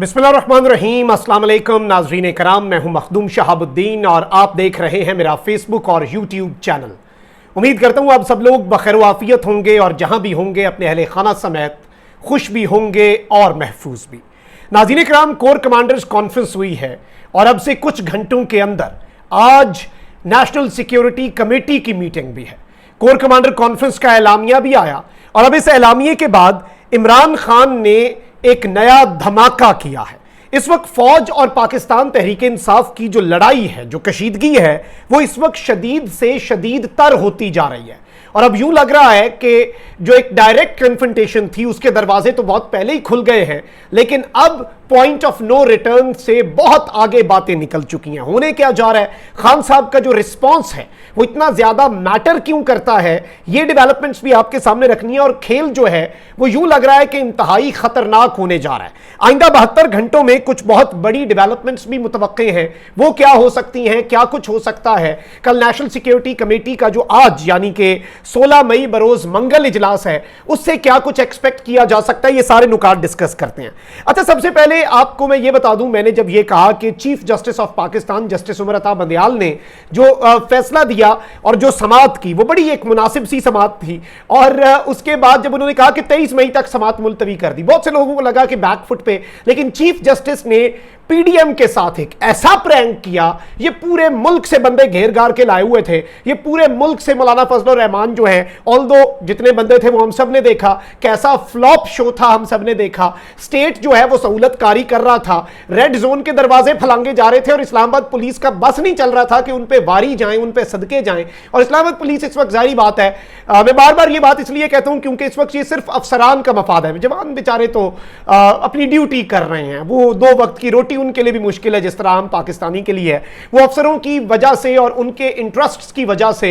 बिस्मिल्लाहिर्रहमानिर्रहीम, अस्सलाम वालेकुम नाज़रीन कराम। मैं हूं मखदूम शहाबुद्दीन और आप देख रहे हैं मेरा फेसबुक और यूट्यूब चैनल। उम्मीद करता हूं आप सब लोग बखैर वाफियत होंगे और जहां भी होंगे अपने अहले खाना समेत खुश भी होंगे और महफूज भी। नाज़रीन कराम, कोर कमांडर्स कॉन्फ्रेंस हुई है और अब से कुछ घंटों के अंदर आज नेशनल सिक्योरिटी कमेटी की मीटिंग भी है। कोर कमांडर कॉन्फ्रेंस का एलामिया भी आया और अब इस एलामिये के बाद इमरान खान ने एक नया धमाका किया है। इस वक्त फौज और पाकिस्तान तहरीक इंसाफ की जो लड़ाई है, जो कशीदगी है, वो इस वक्त शदीद से शदीद तर होती जा रही है और अब यूं लग रहा है कि जो एक डायरेक्ट कन्फ्रंटेशन थी उसके दरवाजे तो बहुत पहले ही खुल गए हैं, लेकिन अब पॉइंट ऑफ नो रिटर्न से बहुत आगे बातें निकल चुकी हैं। होने क्या जा रहा है, खान साहब का जो रिस्पांस है वो इतना ज्यादा मैटर क्यों करता है, ये डेवलपमेंट्स भी आपके सामने रखनी है और खेल जो है वो यूं लग रहा है कि इंतहाई खतरनाक होने जा रहा है। आइंदा 72 घंटों में कुछ बहुत बड़ी डेवलपमेंट्स भी मुतवक्के हैं। वो क्या हो सकती हैं, क्या कुछ हो सकता है। कल नेशनल सिक्योरिटी कमेटी का जो आज यानी कि 16 मई बरोज मंगल इजलास है, उससे क्या कुछ एक्सपेक्ट किया जा सकता है, ये सारे नुकात डिस्कस करते हैं। अच्छा, सबसे पहले आपको मैं ये बता दूं, मैंने जब ये कहा कि chief justice of Pakistan justice Umar Ata Bandial ने जो फैसला दिया और जो समाअत की, वो बड़ी एक मुनासिब सी समाअत थी और उसके बाद जब उन्होंने कहा कि 23 मई तक समाअत मुलतवी कर दी, बहुत से लोगों को लगा कि बैकफुट पे, लेकिन चीफ जस्टिस ने पीडीएम के साथ एक ऐसा प्रैंक किया। ये पूरे मुल्क से बंदे घेर घार के लाए हुए थे, ये पूरे मुल्क से मौलाना फजलुर रहमान जो है, ऑल्दो जितने बंदे थे वो हम सब ने देखा, कैसा फ्लॉप शो था हम सब ने देखा। स्टेट जो है वो सहूलतकारी कर रहा था, रेड जोन के दरवाजे फलांगे जा रहे थे और इस्लामाबाद पुलिस का बस नहीं चल रहा था कि उन पे वारी जाएं, उन पे सदके जाएं। और इस्लामाबाद पुलिस इस वक्त, जारी बात है, मैं बार बार ये बात इसलिए कहता हूं क्योंकि इस वक्त ये सिर्फ अफसरान का मफाद है। जवान बेचारे तो अपनी ड्यूटी कर रहे हैं, वो 2 वक्त की रोटी उनके लिए भी मुश्किल है जिस तरह हम पाकिस्तानी के लिए है। वो अफसरों की वजह से और उनके इंटरेस्ट्स की वजह से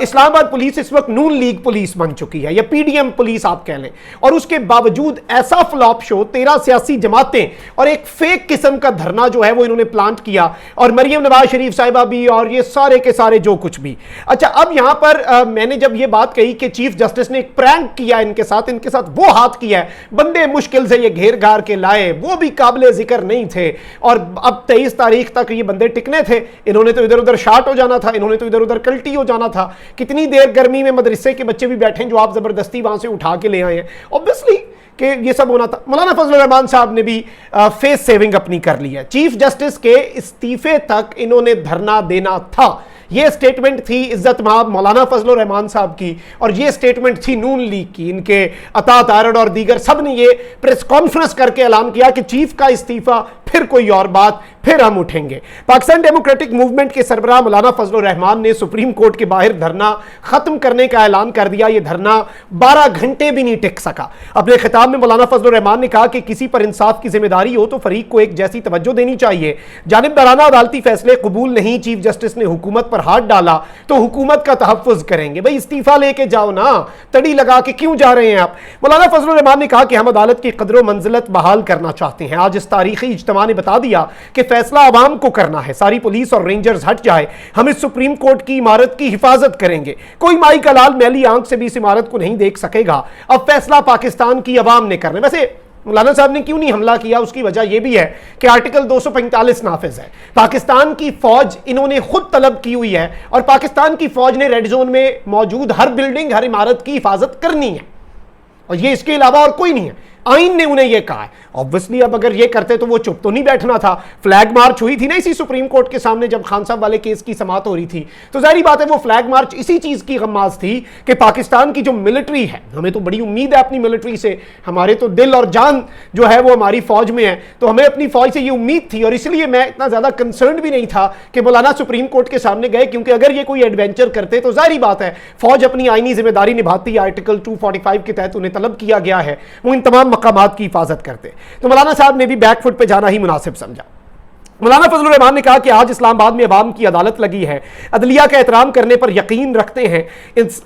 इस्लामाबाद पुलिस इस वक्त नून लीग पुलिस बन चुकी है या पीडीएम पुलिस आप कह लें। और उसके बावजूद ऐसा फ्लॉप शो, 13 सियासी जमातें और एक फेक किस्म का धरना जो है वो इन्होंने प्लांट किया और मरियम नवाज शरीफ साहिबा भी और ये सारे के सारे जो कुछ भी। अच्छा, अब यहां पर मैंने जब ये बात कही कि चीफ जस्टिस ने एक प्रैंक किया इनके साथ वो हाथ किया है, बंदे मुश्किल से ये घेर घार के लाए, वो भी काबिले जिक्र नहीं थे और अब 23 तारीख तक ये बंदे टिकने थे। इन्होंने तो इधर उधर शार्ट हो जाना था, इन्होंने तो इधर उधर कल्टी हो जाना था। कितनी देर गर्मी में मदरसे के बच्चे भी बैठे हैं जो आप जबरदस्ती वहां से उठा के ले आए हैं। ऑब्वियसली कि ये सब होना था। मौलाना फजलुर रहमान साहब ने भी फेस सेविंग अपनी कर ली है। चीफ जस्टिस के इस्तीफे तक इन्होंने धरना देना था। ये स्टेटमेंट थी इज्जत महाब मौलाना फजलुर रहमान साहब की और ये स्टेटमेंट थी नून लीग की। इनके अता तारड़ और दीगर सब ने ये प्रेस कॉन्फ्रेंस करके ऐलान किया कि चीफ का इस्तीफा, फिर कोई और बात, फिर हम उठेंगे। पाकिस्तान डेमोक्रेटिक मूवमेंट के सरबराह मौलाना फजलुर रहमान ने सुप्रीम कोर्ट के बाहर धरना खत्म करने का ऐलान कर दिया। यह धरना 12 घंटे भी नहीं टिक सका। अपने खिताब में मौलाना फजलुर रहमान ने कहा कि किसी पर इंसाफ की जिम्मेदारी हो तो फरीक को एक जैसी तवज्जो देनी चाहिए। जानिबदाराना अदालती फैसले कबूल नहीं। चीफ जस्टिस ने हुकूमत पर हाथ डाला तो हुकूमत का तहफ्फुज करेंगे। भाई इस्तीफा लेके जाओ ना, तड़ी लगा के क्यों जा रहे हैं आप। मौलाना फजलुर रहमान ने कहा कि हम अदालत की कदर मंजिलत बहाल करना चाहते हैं। आज इस तारीखी इज्तिमा ने बता दिया कि फैसला अवाम को करना है। सारी पुलिस और रेंजर्स हट जाए, हम इस सुप्रीम कोर्ट की इमारत की हिफाजत करेंगे। कोई माई का लाल मैली आंख से भी इस इमारत को नहीं देख सकेगा। अब फैसला पाकिस्तान की अवाम ने करना। वैसे मौलाना साहब ने क्यों नहीं हमला किया, उसकी वजह यह भी है कि आर्टिकल 245 नाफिज है। पाकिस्तान की फौज इन्होंने खुद तलब की हुई है और पाकिस्तान की फौज ने रेड जोन में मौजूद हर बिल्डिंग, हर इमारत की हिफाजत करनी है और ये इसके अलावा और कोई नहीं है। आइन ने उन्हें यह कहा है। ऑब्वियसली अब अगर ये करते तो वो चुप तो नहीं बैठना था। फ्लैग मार्च हुई थी ना इसी सुप्रीम कोर्ट के सामने जब खान साहब वाले केस की समाअत हो रही थी, तो जाहिर बात है वो फ्लैग मार्च इसी चीज की गम्माज थी कि पाकिस्तान की जो मिलिट्री है, हमें तो बड़ी उम्मीद है अपनी मिलिट्री से, हमारे तो दिल और जान जो है वो हमारी फौज में है, तो हमें अपनी फौज से ये उम्मीद थी और इसलिए मैं इतना ज्यादा कंसर्न भी नहीं था कि मौलाना सुप्रीम कोर्ट के सामने गए, क्योंकि अगर ये कोई एडवेंचर करते तो जाहिर बात है फौज अपनी आईनी जिम्मेदारी निभाती है। आर्टिकल 245 के तहत उन्हें तलब किया गया है वो इन तमाम मकामात की हिफाजत करते। तो मौलाना साहब ने भी बैकफुट पे जाना ही मुनासिब समझा। मौलाना फजलुर रहमान ने कहा कि आज इस्लामाबाद में अवाम की अदालत लगी है, अदलिया का एहतराम करने पर यकीन रखते हैं।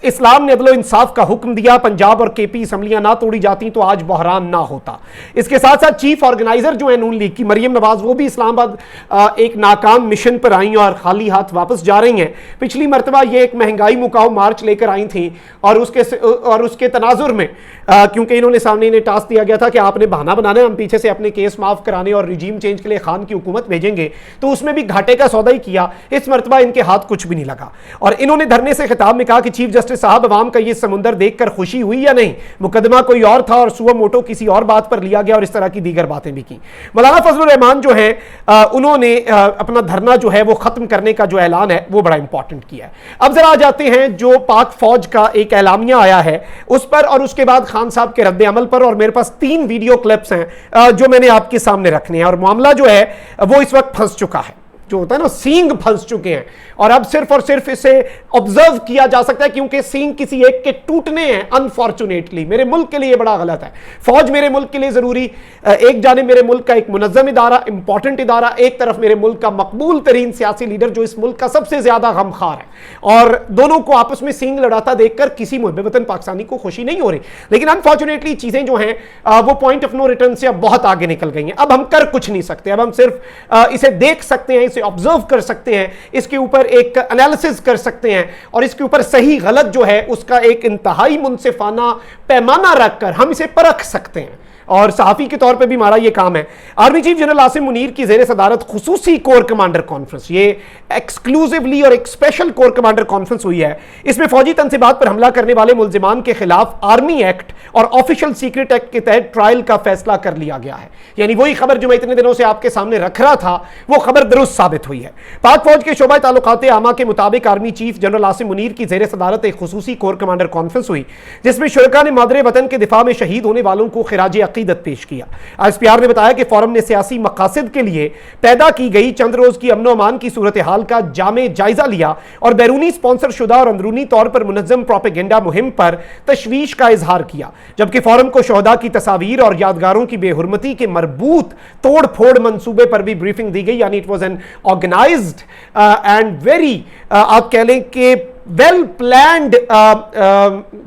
इस्लाम ने अदल इंसाफ का हुक्म दिया, पंजाब और केपी असम्बलियां ना तोड़ी जाती तो आज बहरान ना होता। इसके साथ साथ चीफ ऑर्गेनाइजर जो है नून लीग की मरियम नवाज, वो भी इस्लामाबाद एक नाकाम मिशन पर आई और खाली हाथ वापस जा रही हैं। पिछली मरतबा ये एक महंगाई मुकाओ मार्च लेकर आई थी और उसके तनाजुर में क्योंकि इन्होंने सामने इन्हें टास्क दिया गया था कि आपने बहाना बनाना है, हम पीछे से अपने केस माफ कराने और रिजीम चेंज के लिए खान की हुकूमत भेजेंगे, तो उसमें भी घाटे का सौदा ही किया। इस मरतबा इनके हाथ कुछ भी नहीं लगा और इन्होंने धरने से खिताब में कहा कि चीफ जस्टिस साहब, अवाम का ये समुंदर देखकर खुशी हुई या नहीं? मुकदमा कोई और था और सुओ मोटो किसी और बात पर लिया गया और इस तरह की दीगर बातें भी की। मौलाना फजलुर रहमान जो है उन्होंने अपना धरना जो है वो खत्म करने का जो ऐलान है वो बड़ा इंपॉर्टेंट किया है। अब जरा आ जाते हैं जो पाक फौज का एक ऐलामिया आया है उस पर और उसके बाद खान साहब के रद्द अमल पर, और मेरे पास 3 वीडियो क्लिप्स हैं जो मैंने आपके सामने रखने हैं। और मामला जो है वो इस वक्त फंस चुका है, जो होता है ना, सींग फंस चुके हैं और अब सिर्फ और सिर्फ इसे ऑब्जर्व किया जा सकता है क्योंकि सींग किसी एक के टूटने हैं। अनफॉर्चुनेटली मेरे मुल्क के लिए बड़ा गलत है। फौज मेरे मुल्क के लिए जरूरी, एक जाने मेरे मुल्क का एक मुनज़्ज़म इदारा, इंपॉर्टेंट इदारा, एक तरफ मेरे मुल्क का मकबूल तरीन सियासी लीडर जो इस मुल्क का सबसे ज्यादा गमखार है, और दोनों को आपस में सींग लड़ाता देखकर किसी मुहब्बे वतन पाकिस्तानी को खुशी नहीं हो रही। लेकिन अनफॉर्चुनेटली चीजें जो हैं वो पॉइंट ऑफ नो रिटर्न से अब बहुत आगे निकल गई हैं। अब हम कर कुछ नहीं सकते, अब हम सिर्फ इसे देख सकते हैं, इसे ऑब्जर्व कर सकते हैं, इसके ऊपर एक एनालिसिस कर सकते हैं और इसके ऊपर सही गलत जो है उसका एक इंतहाई मुनसिफाना पैमाना रखकर हम इसे परख सकते हैं। और सहाफ़ी के तौर पे भी हमारा ये काम है। Army chief general Asim Munir की ज़ेर सदारत खुसूसी कोर कमांडर कॉन्फ्रेंस, ये एक्सक्लूसिवली और एक स्पेशल कोर कमांडर कॉन्फ्रेंस हुई है। इसमें फौजी तनसीबात पर हमला करने वाले मुल्जिमान के खिलाफ आर्मी एक्ट और ऑफिशियल सीक्रेट एक्ट के तहत ट्रायल का फैसला कर लिया गया है। यानी वही खबर जो मैं इतने दिनों से आपके सामने रख रहा था वो खबर दुरुस्त साबित हुई है। पाक फौज के शोबा ताल्लुकात आमा के मुताबिक army chief general Asim Munir की ज़ेर सदारत एक खुसूसी कोर कमांडर कॉन्फ्रेंस हुई जिसमें शुरका ने मादरे वतन के दिफा में शहीद होने वालों को खिराज अकीदत पेश किया। एसपीआर ने बताया कि फोरम ने सियासी मकासद के लिए पैदा की गई चंद रोज की अमनो अमान की सूरत हाल का जामे जायजा लिया और बैरूनी स्पॉन्सर शुदा और अंदरूनी तौर पर मुनज़्ज़म प्रोपेगेंडा मुहिम पर तशवीश का इजहार किया, जबकि फोरम को शोहदा की तस्वीर और यादगारों की बेहुरमती के मरबूत तोड़ फोड़ मंसूबे पर भी ब्रीफिंग दी गई। यानी it was an organised and very आप कह लें कि वेल प्लान्ड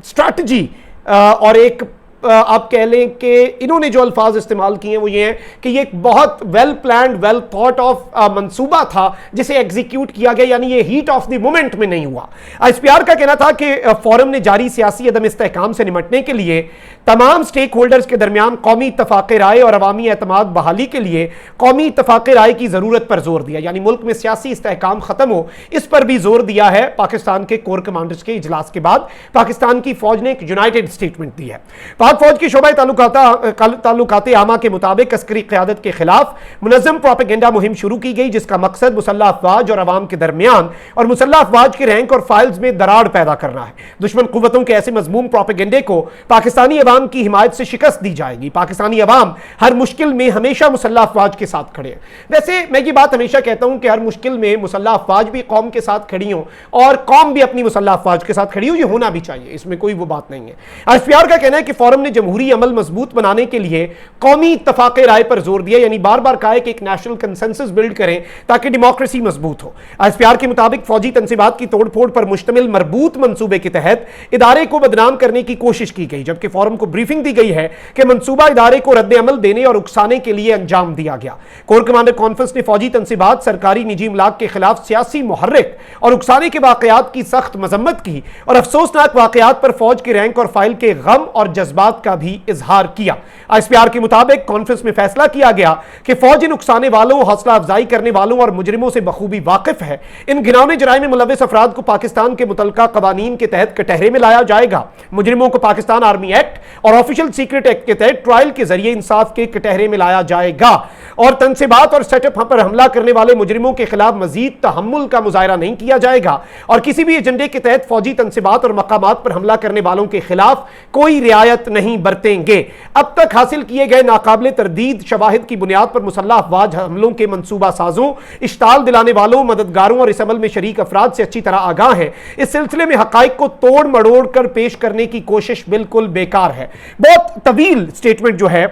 स्ट्रैटेजी और एक आप कह लें कि इन्होंने जो अल्फाज इस्तेमाल किए हैं वो ये हैं कि ये एक बहुत well planned well thought of मंसूबा था जिसे एग्जीक्यूट किया गया, यानी ये हीट ऑफ द मोमेंट में नहीं हुआ। एसपीआर का कहना था कि फोरम ने जारी सियासी अदम इस्तेहकाम से निपटने के लिए तमाम स्टेक होल्डर्स के दरमियान कौमी इत्तफाक राय और अवामी एतमाद बहाली के लिए कौमी इत्तफाक राय की जरूरत पर जोर दिया, यानी मुल्क में सियासी इस्तेहकाम खत्म हो इस पर भी जोर दिया है। पाकिस्तान के कोर कमांडर्स के इजलास के बाद पाकिस्तान की फौज ने एक यूनाइटेड स्टेटमेंट दी है। पाक फौज की शोबा ताल्लुकात आमा के मुताबिक अस्करी क़यादत के खिलाफ मुनज़्ज़म प्रोपेगेंडा मुहिम शुरू की गई जिसका मकसद मुसल्लह अफवाज और अवाम के दरमियान और मुसल्लह अफवाज के रैंक और फाइल्स में दरार पैदा करना है। दुश्मन कुव्वतों के ऐसे मज़मूम प्रोपेगेंडे को पाकिस्तानी अवाम की हिमायत से शिकस्त दी जाएगी। पाकिस्तानी अवाम हर मुश्किल में हमेशा मुसल्लह अफवाज के साथ खड़े हैं। वैसे मैं ये बात हमेशा कहता हूं कि हर मुश्किल में मुसल्लह अफवाज भी कौम के साथ खड़ी हो और कौम भी अपनी मुसल्लह अफवाज के साथ खड़ी हो, ये होना भी चाहिए, इसमें कोई वो बात नहीं है। एसपीआर का कहना है कि फोरम ने जमहूरी अमल मजबूत बनाने के लिए कौमी इत्तफाक राय पर जोर दिया, यानी बार बार कहा कि एक नेशनल कंसेंसस बिल्ड करें ताकि डेमोक्रेसी मजबूत हो। एसपीआर के मुताबिक फौजी तनसीबात की तोड़फोड़ पर मुश्तमिल मरबूत मंसूबे के तहत इदारे को बदनाम करने की कोशिश की गई, जबकि फोरम को ब्रीफिंग दी गई है कि मंसूबा इदारे को रद्द अमल देने और उकसाने के लिए अंजाम दिया गया। कोर कमांडर कॉन्फ्रेंस ने फौजी तनसीबात, सरकारी निजी इमलाक के खिलाफ सियासी मुहर्रिक और उकसाने के वाकयात की सख्त मजम्मत की और अफसोसनाक वाकयात पर फौज के रैंक और फाइल के गम और जज्बात का भी इजहार किया। एसपीआर के मुताबिक कॉन्फ्रेंस में फैसला किया गया कि फौज इन उकसाने वालों, हौसला अफजाई करने वालों और मुजरिमों से बखूबी वाकिफ है। इन घिनौने जराइम में मुलव्विस अफराद को पाकिस्तान के मुतल्लका कवानीन के तहत कटहरे में लाया जाएगा। मुजरिमों को पाकिस्तान आर्मी एक्ट और ऑफिशियल सीक्रेट एक्ट के तहत ट्रायल के जरिए इंसाफ के कटहरे में लाया जाएगा और तनसीबात और सेटअप पर हमला करने वाले मुजरिमों के खिलाफ मजीद तहम्मुल का मुजाहरा नहीं किया जाएगा और किसी भी एजेंडे के तहत फौजी तनसीबात और मकामात पर हमला करने वालों के खिलाफ कोई रियायत नहीं बरतेंगे। अब तक हासिल किए गए नाकाबिले तरदीद शवाहिद की बुनियाद पर मुसल्लह अफवाज हमलों के मंसूबा साजों, इश्ताल दिलाने वालों, मददगारों और इस अमल में शरीक अफराद से अच्छी तरह आगाह हैं। इस सिलसिले में हकाइक को तोड़ मड़ोड़ कर पेश करने की कोशिश बिल्कुल बेकार है। बहुत तवील स्टेटमेंट जो है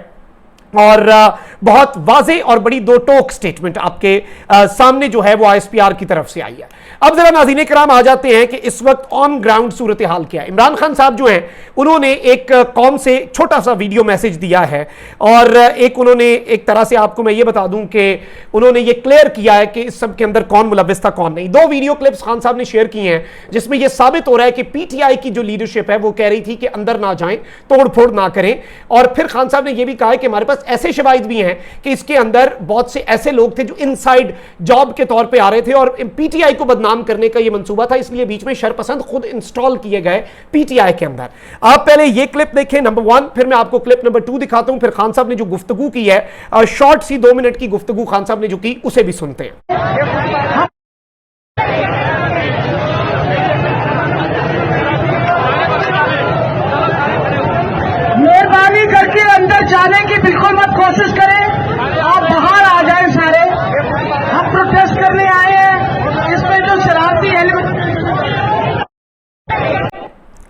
और बहुत वाजे और बड़ी दो टोक स्टेटमेंट आपके सामने जो है वो आईएसपीआर की तरफ से आई है। अब जरा नाज़रीन किराम आ जाते हैं कि इस वक्त ऑन ग्राउंड सूरत हाल क्या है। इमरान खान साहब जो हैं उन्होंने एक कौम से छोटा सा वीडियो मैसेज दिया है और एक उन्होंने एक तरह से आपको मैं ये बता दूं कि उन्होंने ये क्लियर किया है कि इस सब के अंदर कौन मुलव्विस था कौन नहीं। दो वीडियो क्लिप्स खान साहब ने शेयर की हैं जिसमें यह साबित हो रहा है कि पीटीआई की जो लीडरशिप है वो कह रही थी कि अंदर ना जाएं, तोड़ फोड़ ना करें। और फिर खान साहब ने यह भी कहा है कि हमारे पास ऐसे शवाहिद भी हैं कि इसके अंदर बहुत से ऐसे लोग थे जो इनसाइड जॉब के तौर पे आ रहे थे और पीटीआई को बदनाम करने का यह मंसूबा था, इसलिए बीच में शरपसंद खुद इंस्टॉल किए गए पीटीआई के अंदर। आप पहले यह क्लिप देखें नंबर 1, फिर मैं आपको क्लिप नंबर 2 दिखाता हूं, फिर खान साहब ने जो गुफ्तगू की है शॉर्ट सी 2 मिनट की गुफ्तगू खान साहब ने जो की उसे भी सुनते हैं। मेहरबानी करके अंदर जाने की बिल्कुल मत कोशिश करें, आप बाहर आ जाएं सारे। हम प्रोटेस्ट करने आए हैं, इसमें जो शरारती एलिमेंट।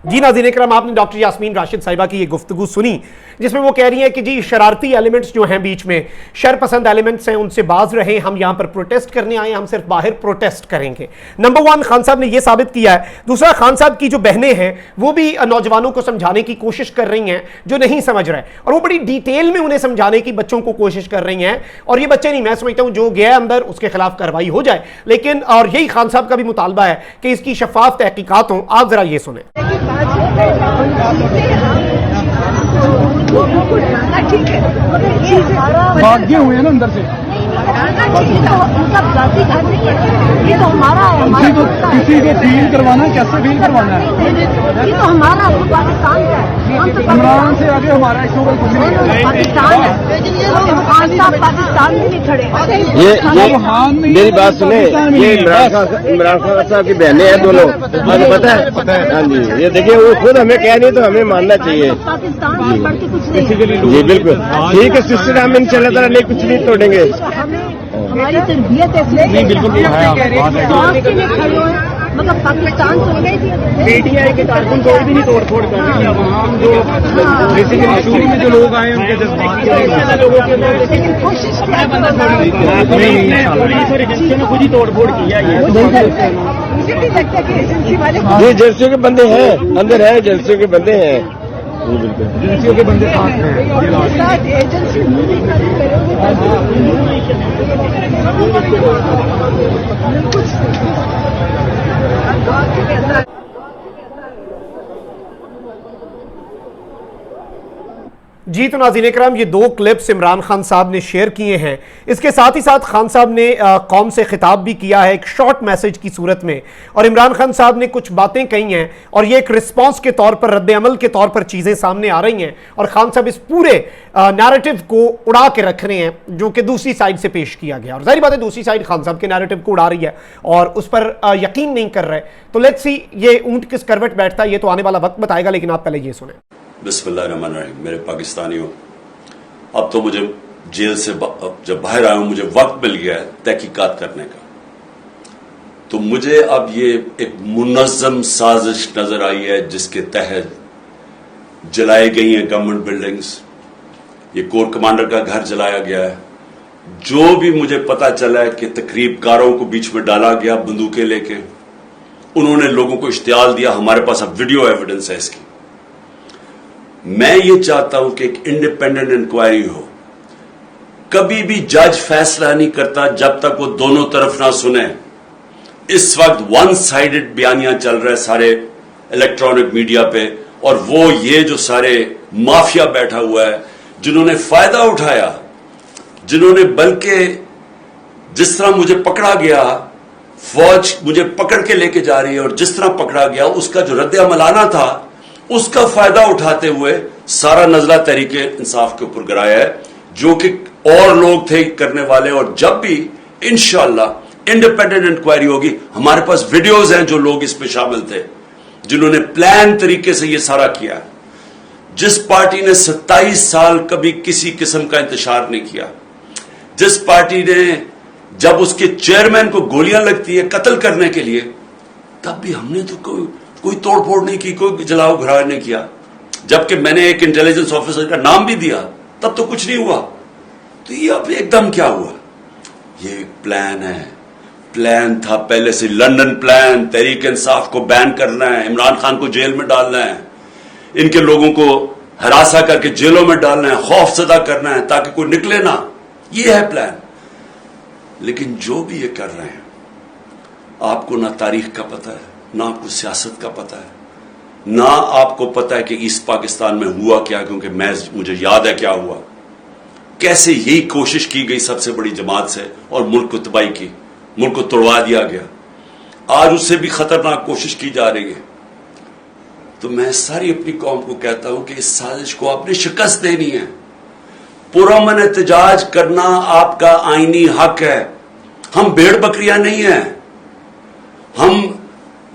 जी नाज़रीन इकराम, आपने डॉक्टर यास्मीन राशिद साहिबा की ये गुफ्तगू सुनी जिसमें वो कह रही हैं कि जी शरारती एलिमेंट्स जो हैं बीच में शरपसंद एलिमेंट्स हैं उनसे बाज रहे, हम यहां पर प्रोटेस्ट करने आए, हम सिर्फ बाहर प्रोटेस्ट करेंगे। नंबर 1 खान साहब ने यह साबित किया है। दूसरा, खान साहब की जो बहनें हैं वो भी नौजवानों को समझाने की कोशिश कर रही हैं जो नहीं समझ रहे, और वो बड़ी डिटेल में उन्हें समझाने की बच्चों को कोशिश कर रही हैं। और ये बच्चे नहीं, मैं समझता हूं जो गया अंदर उसके खिलाफ कार्रवाई हो जाए, लेकिन और यही खान साहब का भी मुतालबा है कि इसकी शफाफ तहकीकात हो। आप जरा ये सुने। भाग्य हुए ना अंदर से, ये तो हमारा है, किसी को फील करवाना, कैसे फील करवाना है, ये तो हमारा है, पाकिस्तान का है। हम तो इमरान से आगे हमारा इसको कोई कुछ नहीं। पाकिस्तान है, खान साहब पाकिस्तान में नहीं खड़े। ये मेरी बात सुने, ये इमरान खान साहब की बहनें हैं दोनों, आपको पता है? हाँ जी, ये देखिए वो खुद हमें कह रही है तो हमें मानना चाहिए। पाकिस्तान में बढ़ के कुछ नहीं। जी बिल्कुल ठीक है सिस्टर, हम इंशाल्लाह ताला नहीं कुछ नहीं तोड़ेंगे। हमारी तरबियत है, बिल्कुल खड़े हुए, मतलब पाकिस्तान तो पीटीआई के कारकुन कोई भी नहीं तोड़ फोड़ कर रहे हैं। हम जो बेसिकली शुरू में जो लोग आए उनके जज्बात लोगों के लेकिन कोशिश एजेंसियों ने खुद ही तोड़ फोड़ किया है। ये एजेंसियों के बंदे हैं, अंदर है एजेंसियों के बंदे हैं। बिल्कुल एजेंसियों के बंदे साथ हैं। जी तो नाज़रीन इकराम, ये 2 क्लिप्स इमरान खान साहब ने शेयर किए हैं। इसके साथ ही साथ खान साहब ने कौम से खिताब भी किया है एक शॉर्ट मैसेज की सूरत में, और इमरान खान साहब ने कुछ बातें कही हैं और ये एक रिस्पांस के तौर पर, रद्द अमल के तौर पर चीज़ें सामने आ रही हैं, और खान साहब इस पूरे नैरेटिव को उड़ा के रख रहे हैं जो कि दूसरी साइड से पेश किया गया। और जाहिर बात है दूसरी साइड खान साहब के नैरेटिव को उड़ा रही है और उस पर यकीन नहीं कर रहे। तो लेट्स सी ये ऊंट किस करवट बैठता है ये तो आने वाला वक्त बताएगा, लेकिन आप पहले ये सुने। बिस्मिल्लाहिर्रहमानिर्रहीम। मेरे पाकिस्तानियों, अब तो मुझे जेल से जब बाहर आया हूं मुझे वक्त मिल गया है तहकीकात करने का। तो मुझे अब ये एक मुनज़्ज़म साजिश नजर आई है जिसके तहत जलाई गई हैं गवर्नमेंट बिल्डिंग्स, ये कोर कमांडर का घर जलाया गया है। जो भी मुझे पता चला है कि तकरीबकारों को बीच में डाला गया बंदूकें लेके, उन्होंने लोगों को इश्तियाल दिया। हमारे पास अब वीडियो एविडेंस है इसकी। मैं ये चाहता हूं कि एक इंडिपेंडेंट इंक्वायरी हो। कभी भी जज फैसला नहीं करता जब तक वो दोनों तरफ ना सुने। इस वक्त 1 साइडेड बयानियां चल रहे सारे इलेक्ट्रॉनिक मीडिया पे, और वो ये जो सारे माफिया बैठा हुआ है जिन्होंने फायदा उठाया, जिन्होंने बल्कि जिस तरह मुझे पकड़ा गया, फौज मुझे पकड़ के लेके जा रही है और जिस तरह पकड़ा गया उसका जो रद्द अमल आना था उसका फायदा उठाते हुए सारा नजला तहरीके इंसाफ के ऊपर गिराया है, जो कि और लोग थे करने वाले। और जब भी इंशाअल्लाह इंडिपेंडेंट इंक्वायरी होगी, हमारे पास वीडियोस हैं जो लोग इसमें शामिल थे जिन्होंने प्लान तरीके से यह सारा किया। जिस पार्टी ने 27 साल कभी किसी किस्म का इंतशार नहीं किया, जिस पार्टी ने जब उसके चेयरमैन को गोलियां लगती है कत्ल करने के लिए, तब भी हमने तो कोई तोड़फोड़ नहीं की, कोई जलाओ घराव नहीं किया। जबकि मैंने एक इंटेलिजेंस ऑफिसर का नाम भी दिया, तब तो कुछ नहीं हुआ। तो ये अब एकदम क्या हुआ? ये एक प्लान है, प्लान था पहले से, लंदन प्लान। तहरीक इंसाफ को बैन करना है, इमरान खान को जेल में डालना है, इनके लोगों को हरासा करके जेलों में डालना है, खौफ सदा करना है ताकि कोई निकले ना। ये है प्लान। लेकिन जो भी ये कर रहे हैं, आपको ना तारीख का पता है, ना आपको सियासत का पता है, ना आपको पता है कि ईस्ट पाकिस्तान में हुआ क्या, क्योंकि मुझे याद है क्या हुआ। कैसे यही कोशिश की गई सबसे बड़ी जमात से और मुल्क को तबाही की, मुल्क को तोड़वा दिया गया। आज उससे भी खतरनाक कोशिश की जा रही है। तो मैं सारी अपनी कौम को कहता हूं कि इस साजिश को आपने शिकस्त देनी है। पुरअमन एहतजाज करना आपका आईनी हक है। हम भेड़ बकरियां नहीं हैं। हम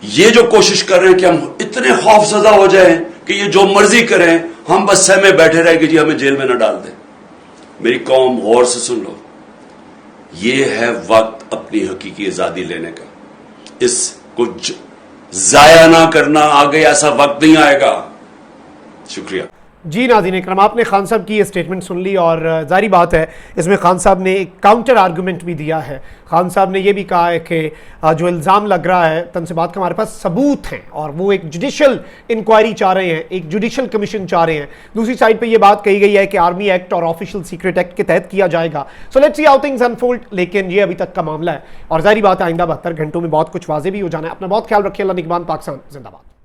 ये जो कोशिश कर रहे हैं कि हम इतने खौफजदा हो जाएं कि ये जो मर्जी करें, हम बस सहमे बैठे रहे कि जी हमें जेल में ना डाल दें। मेरी कौम गौर से सुन लो, ये है वक्त अपनी हकीकी आजादी लेने का। इसको जाया ना करना, आगे ऐसा वक्त नहीं आएगा। शुक्रिया। जी नाज़रीन इकराम, आपने खान साहब की ये स्टेटमेंट सुन ली और जारी बात है इसमें खान साहब ने एक काउंटर आर्गूमेंट भी दिया है। खान साहब ने ये भी कहा है कि जो इल्ज़ाम लग रहा है तनसीबात का, हमारे पास सबूत हैं और वो एक जुडिशल इंक्वायरी चाह रहे हैं, एक जुडिशल कमीशन चाह रहे हैं। दूसरी साइड पे ये बात कही गई है कि आर्मी एक्ट और ऑफिशियल सीक्रेट एक्ट के तहत किया जाएगा। So let's see how things unfold. लेकिन ये अभी तक का मामला है और जारी बात है आइंदा 72 घंटों में बहुत कुछ वाज़ेह भी हो जाना है। अपना बहुत ख्याल रखिए। अल्लाह निगहबान। पाकिस्तान जिंदाबाद।